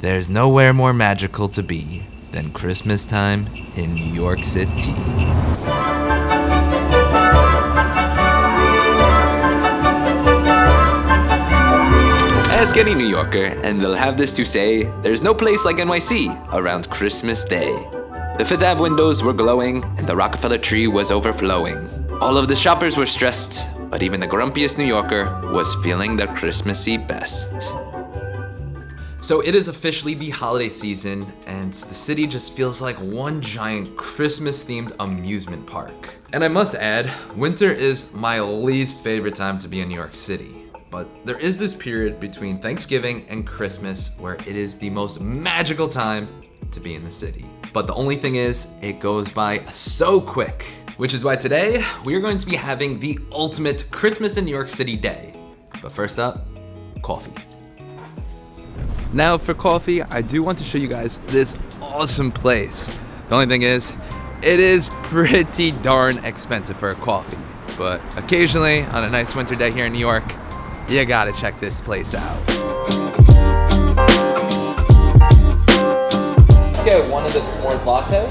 There's nowhere more magical to be than Christmas time in New York City. Ask any New Yorker, and they'll have this to say: there's no place like NYC around Christmas Day. The Fifth Ave windows were glowing, and the Rockefeller tree was overflowing. All of the shoppers were stressed, but even the grumpiest New Yorker was feeling their Christmassy best. So it is officially the holiday season, and the city just feels like one giant Christmas-themed amusement park. And I must add, winter is my least favorite time to be in New York City. But there is this period between Thanksgiving and Christmas where it is the most magical time to be in the city. But the only thing is, it goes by so quick. Which is why today, we are going to be having the ultimate Christmas in New York City day. But first up, coffee. Now for coffee, I do want to show you guys this awesome place. The only thing is, it is pretty darn expensive for a coffee. But occasionally, on a nice winter day here in New York, you gotta check this place out. Let's get one of the Smores latte.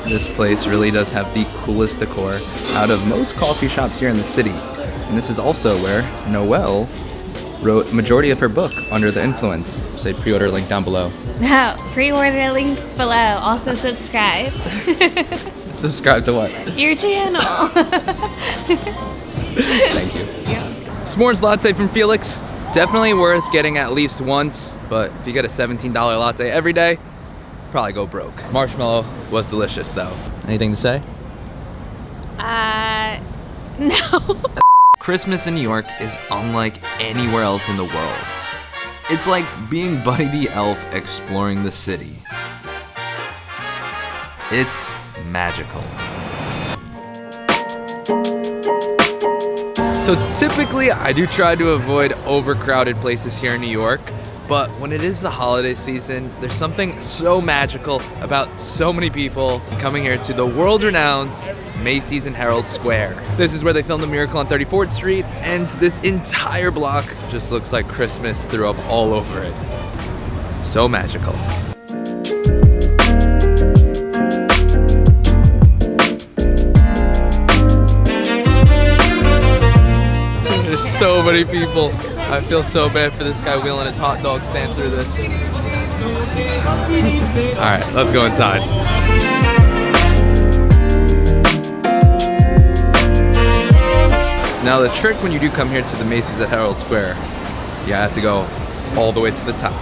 This place really does have the coolest decor out of most coffee shops here in the city. And this is also where Noelle wrote majority of her book, Under the Influence. Say pre-order link down below. No, pre-order link below. Also subscribe. Subscribe to what? Your channel. Thank you. Yeah. S'mores latte from Felix. Definitely worth getting at least once, but if you get a $17 latte every day, probably go broke. Marshmallow was delicious though. Anything to say? No. Christmas in New York is unlike anywhere else in the world. It's like being Buddy the Elf exploring the city. It's magical. So typically I do try to avoid overcrowded places here in New York, but when it is the holiday season, there's something so magical about so many people coming here to the world-renowned Macy's in Herald Square. This is where they filmed The Miracle on 34th Street, and this entire block just looks like Christmas threw up all over it. So magical. There's so many people. I feel so bad for this guy wheeling his hot dog stand through this. All right, let's go inside. Now the trick when you do come here to the Macy's at Herald Square, you have to go all the way to the top.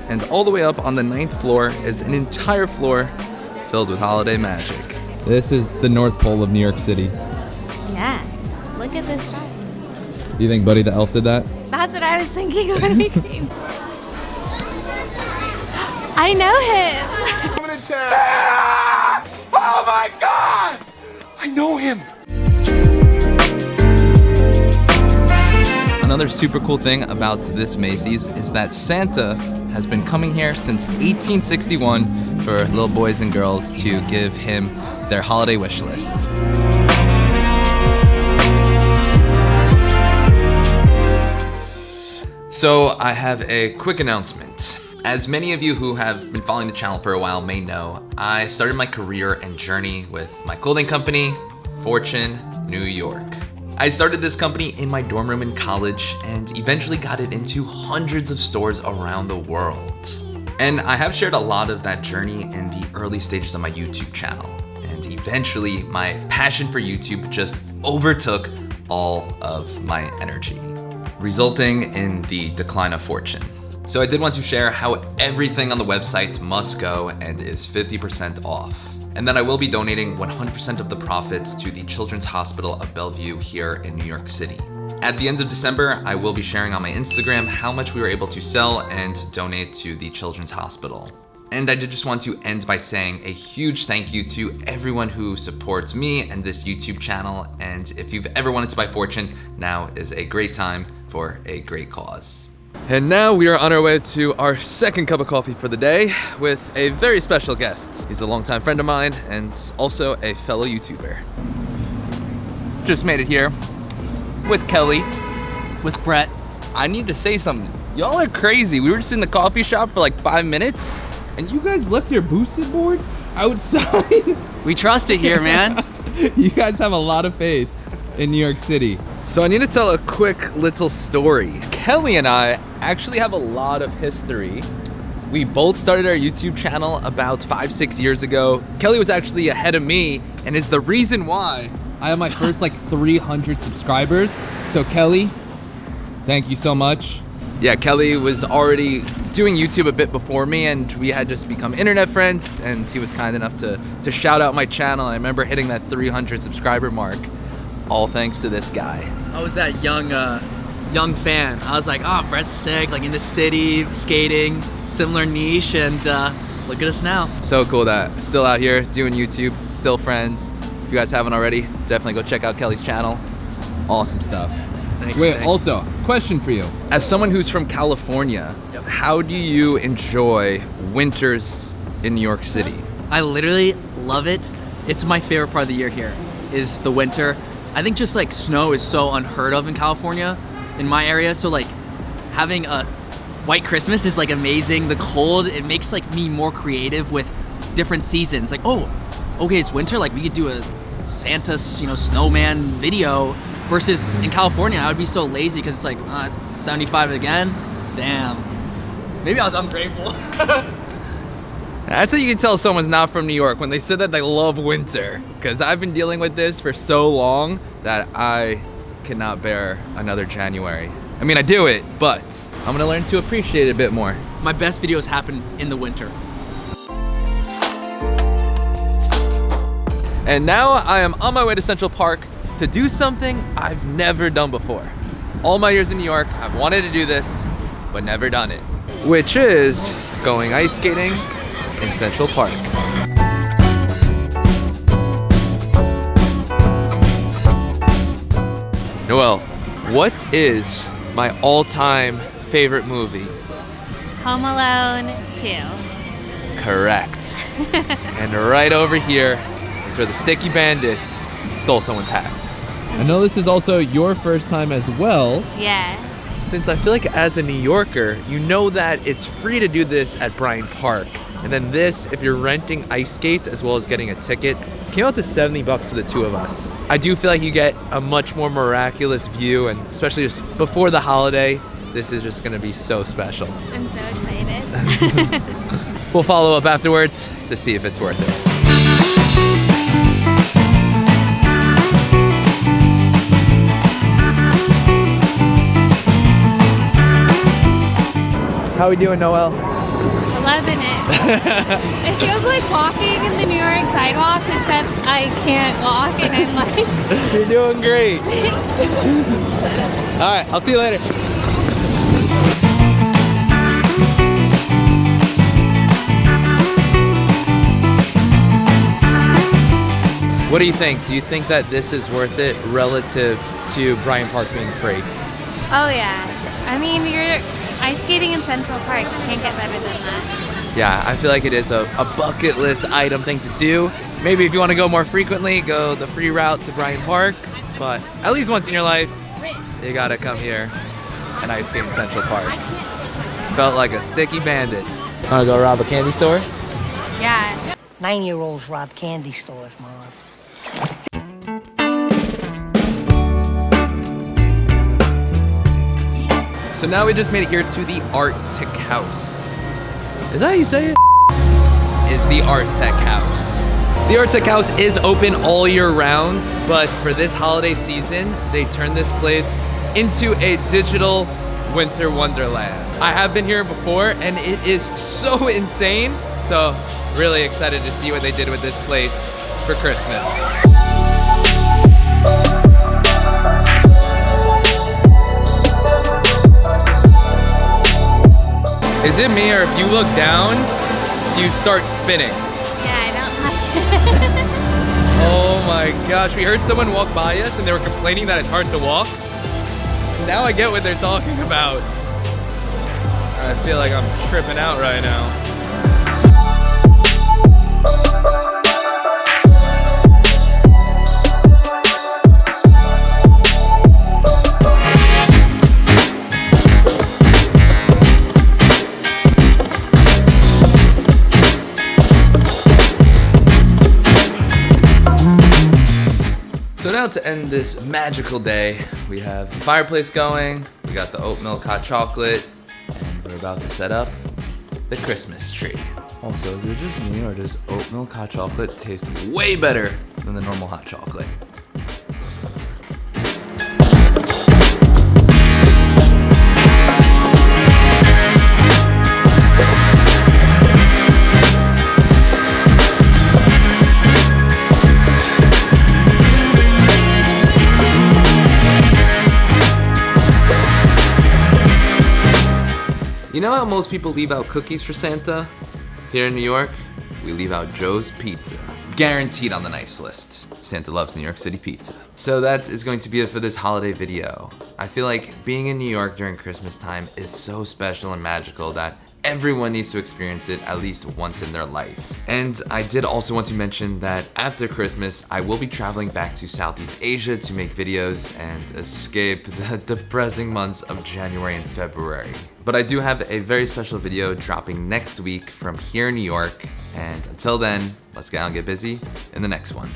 And all the way up on the 9th floor is an entire floor filled with holiday magic. This is the North Pole of New York City. Yeah, look at this dress. Do you think Buddy the Elf did that? That's what I was thinking when we came. I know him. Santa! Oh my God! I know him. Another super cool thing about this Macy's is that Santa has been coming here since 1861 for little boys and girls to give him their holiday wish list. So I have a quick announcement. As many of you who have been following the channel for a while may know, I started my career and journey with my clothing company, Fortune New York. I started this company in my dorm room in college and eventually got it into hundreds of stores around the world. And I have shared a lot of that journey in the early stages of my YouTube channel. And eventually my passion for YouTube just overtook all of my energy, resulting in the decline of Fortune. So I did want to share how everything on the website must go and is 50% off. And then I will be donating 100% of the profits to the Children's Hospital of Bellevue here in New York City. At the end of December, I will be sharing on my Instagram how much we were able to sell and donate to the Children's Hospital. And I did just want to end by saying a huge thank you to everyone who supports me and this YouTube channel. And if you've ever wanted to buy Fortune, now is a great time for a great cause. And now we are on our way to our second cup of coffee for the day with a very special guest. He's a longtime friend of mine and also a fellow YouTuber. Just made it here with Kelly, with Brett. I need to say something. Y'all are crazy. We were just in the coffee shop for like 5 minutes and you guys left your boosted board outside. We trust it here, man. You guys have a lot of faith in New York City. So I need to tell a quick little story. Kelly and I actually have a lot of history. We both started our YouTube channel about 5-6 years ago. Kelly was actually ahead of me and is the reason why I have my first like 300 subscribers. So Kelly, thank you so much. Yeah, Kelly was already doing YouTube a bit before me and we had just become internet friends and he was kind enough to shout out my channel. And I remember hitting that 300 subscriber mark, all thanks to this guy. I was that young fan. I was like, oh, Brett's sick, like in the city, skating, similar niche, and look at us now. So cool that still out here doing YouTube, still friends. If you guys haven't already, definitely go check out Kelly's channel. Awesome stuff. Wait, also, question for you. As someone who's from California, how do you enjoy winters in New York City? I literally love it. It's my favorite part of the year here, is the winter. I think just like snow is so unheard of in California, in my area. So like having a white Christmas is like amazing. The cold, it makes like me more creative with different seasons. Like, oh, okay, it's winter. Like we could do a Santa, snowman video. Versus in California, I would be so lazy because it's like 75 again. Damn. Maybe I was ungrateful. That's how you can tell someone's not from New York when they said that they love winter. Because I've been dealing with this for so long that I cannot bear another January. I mean, I do it, but I'm gonna learn to appreciate it a bit more. My best videos happen in the winter. And now I am on my way to Central Park to do something I've never done before. All my years in New York, I've wanted to do this, but never done it. Which is going ice skating in Central Park. Noelle, what is my all-time favorite movie? Home Alone 2. Correct. And right over here is where the Sticky Bandits stole someone's hat. I know this is also your first time as well. Yeah. Since I feel like as a New Yorker, you know that it's free to do this at Bryant Park. And then this, if you're renting ice skates as well as getting a ticket, came out to $70 for the two of us. I do feel like you get a much more miraculous view, and especially just before the holiday, this is just gonna be so special. I'm so excited. We'll follow up afterwards to see if it's worth it. How we doing, Noelle? Loving it. It feels like walking in the New York sidewalks, except I can't walk and I'm like... You're doing great. All right, I'll see you later. What do you think? Do you think that this is worth it relative to Bryant Park being free? Oh yeah. I mean, you're ice skating in Central Park. You can't get better than that. Yeah, I feel like it is a bucket list item thing to do. Maybe if you want to go more frequently, go the free route to Bryant Park. But at least once in your life, you gotta come here and ice skate in Central Park. Felt like a sticky bandit. Wanna go rob a candy store? Yeah. 9-year-olds rob candy stores, Mom. So now we just made it here to the Artechouse. Is that how you say it? Is the Artechouse. The Artechouse is open all year round, but for this holiday season, they turned this place into a digital winter wonderland. I have been here before and it is so insane. So really excited to see what they did with this place for Christmas. Is it me, or if you look down, you start spinning? Yeah, I don't like it. Oh my gosh, we heard someone walk by us and they were complaining that it's hard to walk. Now I get what they're talking about. I feel like I'm tripping out right now. So now to end this magical day, we have the fireplace going, we got the oat milk hot chocolate, and we're about to set up the Christmas tree. Also, is it just me, or does oat milk hot chocolate taste way better than the normal hot chocolate? You know how most people leave out cookies for Santa? Here in New York, we leave out Joe's Pizza. Guaranteed on the nice list. Santa loves New York City pizza. So that is going to be it for this holiday video. I feel like being in New York during Christmas time is so special and magical that everyone needs to experience it at least once in their life. And I did also want to mention that after Christmas, I will be traveling back to Southeast Asia to make videos and escape the depressing months of January and February. But I do have a very special video dropping next week from here in New York. And until then, let's get out and get busy in the next one.